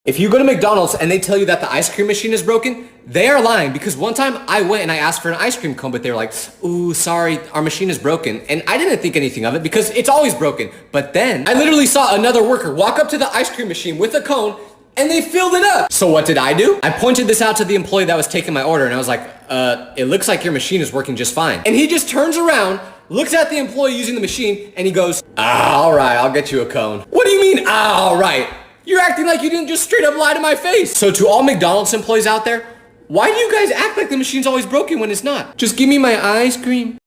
If you go to McDonald's and they tell you that the ice cream machine is broken, they are lying, because one time I went and I asked for an ice cream cone, but they were like, ooh, sorry, our machine is broken. And I didn't think anything of it because it's always broken. But then I literally saw another worker walk up to the ice cream machine with a cone and they filled it up. So what did I do? I pointed this out to the employee that was taking my order and I was like, it looks like your machine is working just fine. And he just turns around, looks at the employee using the machine, and he goes, all right, I'll get you a cone. What do you mean, all right? You're acting like you didn't just straight up lie to my face. So to all McDonald's employees out there, why do you guys act like the machine's always broken when it's not? Just give me my ice cream.